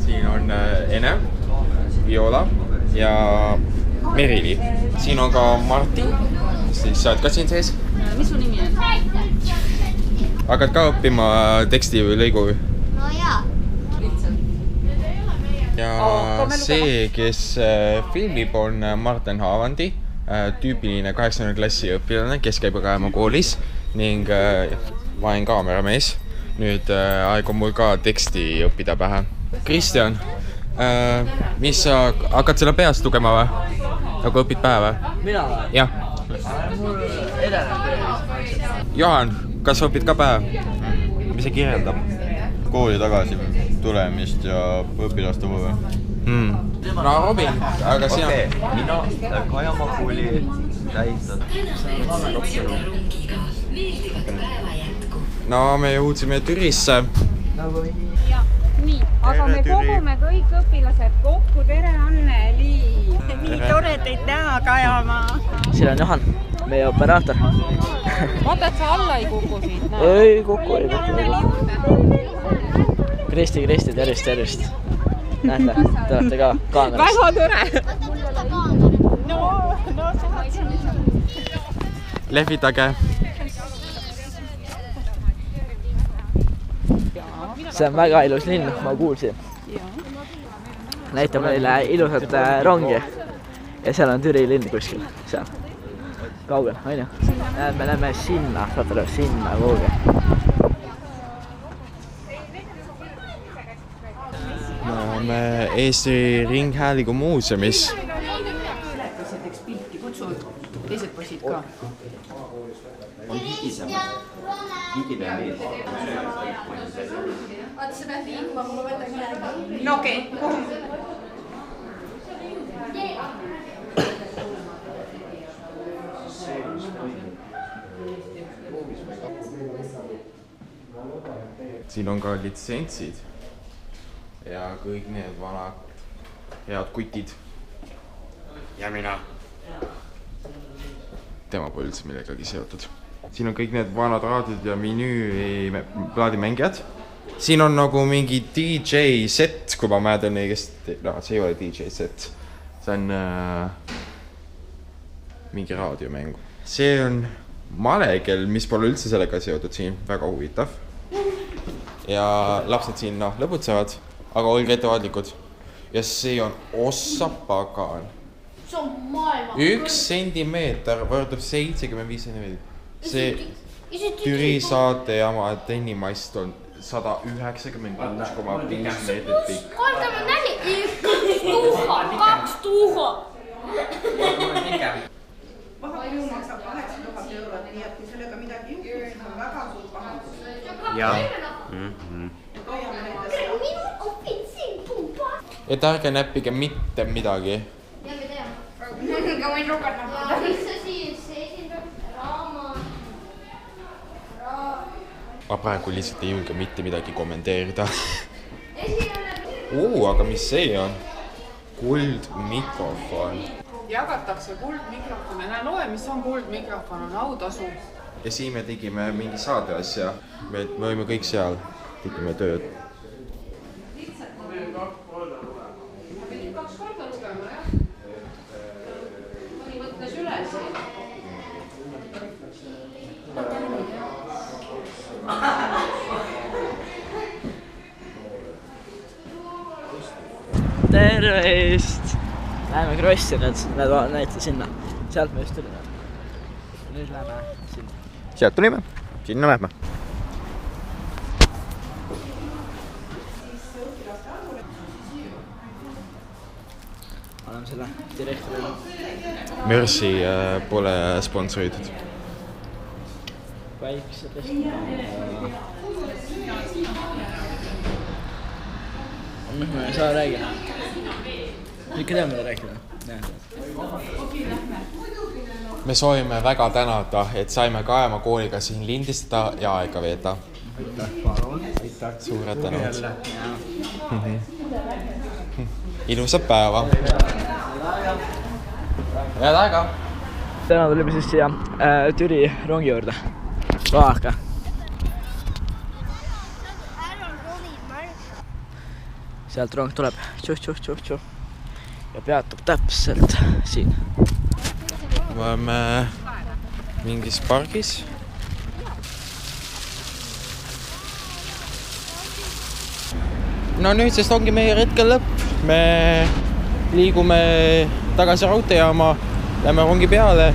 Siin on Ene, Viola ja Merili. Siin on ka Martin, siis sa oled ka siin sees. Mis su nimi on? Hakkad ka õppima teksti või lõigu? No jaa. Ja see, kes filmib, on Martin Haavandi, tüüpiline 8. klassi õpilane, kes käib Kaemaa koolis ning ma olen kaameramees. Nüüd aeg on mul ka teksti õppida pähe. Kristjan, mis sa hakkad selle peast lugema või? Nagu õpid pähe või? Mina või? Jah. Mul edeneb. Johan, kas sa õpid ka pähe? Mis see kirjeldab? Kooli tagasi tulemist ja õpilaste huve. No Robin, aga sina... Mina Kajamaa kooli täitad. No me jõudsime Türisse. Nii, aga me kogume kõik õpilased kokku. Tere, Anneli! Nii tore teid näha, Kajamaa! Siin on Johan, meie operaator. Vaata, et sa alla ei kuku siit. Ei kuku. Kristi, tervist. Näete, te olete ka kaameras. Väga tore! No, Lehvitage. See on väga ilus linn, ma kuulsin. Näitab meile ilusat rongi. Ja seal on Türi linn kuskil. Seal. Kaugel, on ju? Me läheme sinna, saate lõu, sinna kuhugi. Me oleme Eesti Ringhäälingu muuseumis. Teeks pilti, kutsu teised poisid ka. On higisemad. Higide mees. Vaata, sa pead liikuma, kui ma võtan midagi. No okei, kuhu? Siin on ka litsentsid ja kõik need vanad head kutid. Ja mina. Tema pole üldse millegagi seotud. Siin on kõik need vanad raadiod ja vinüüplaadimängijad. Siin on nagu mingi DJ set, kui ma mäletan õigesti. No, see ei ole DJ set. See on mingi raadiomäng. See on malekell, mis pole üldse sellega seotud siin. Väga huvitav. Ja lapsed siin lõbutsevad, aga olge ettevaatlikud. Ja see on ossapagan. See on maailma. 1 sentimeeter võrdub 75 sentimeetrit. See Türi saate jama tennimast on 196,5 meetrit pikk. Kordame näli. 2 tuha. Vahakuju maksab 8000 €, nii et kui sellega midagi juhtub, siis on väga suur pahandus. Ja. Et ärge näppige mitte midagi. Ja me teame. Ka võin rukad näppida. Mis sa siis esindab? Raamat. Ma praegu lihtsalt ei julge mitte midagi kommenteerida. Aga mis see on? Kuldmikrofon. Jagatakse kuldmikrofone. Näe, loe, mis on kuldmikrofon, on autasu. Ja siin me tegime mingi saade asja. Me olime kõik seal. Tegime tööd. Pidid 2 korda lugema, jah? Mõni võttes üles. Tervist! Läheme krossi nüüd näite sinna. Sealt me just tulime. Nüüd läheme sinna. Sealt tulime. Sinna lähme. Oleme selle direktorile. Mercy pole sponsoritud. Päiksedest. Ma ei saa räägida. Ikka teame, mida rääkida. Me soovime väga tänada, et saime Kaemaa kooliga siin lindistada ja aega veeta. Suured tänud. Ilusat päeva. Head aega. Täna tulime siis siia Türi rongi juurde. Vaaka. Ära ronid, ma sealt rong tuleb tšuh ja peatub täpselt siin. Me oleme mingis pargis. No nüüdsest ongi meie retkel lõpp. Me liigume tagasi raudteejaama, lähme rongi peale,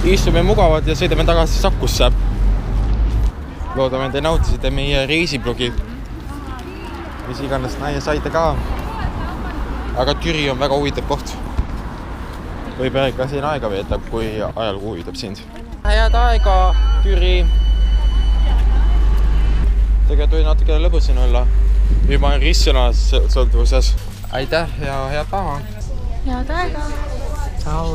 istume mugavalt ja sõidame tagasi Sakusse. Loodame, te nautisite meie reisiblogi. Mis iganes näie saite ka. Aga Türi on väga huvitav koht. Võib ka siin aega veetab, kui ajalugu huvitab sind. Head aega, Türi! Tegelikult võin natuke lõbusin olla. Nüüd ma olen ristsõnas sõltuvuses. Aitäh ja head päeva! Head aega! Ciao!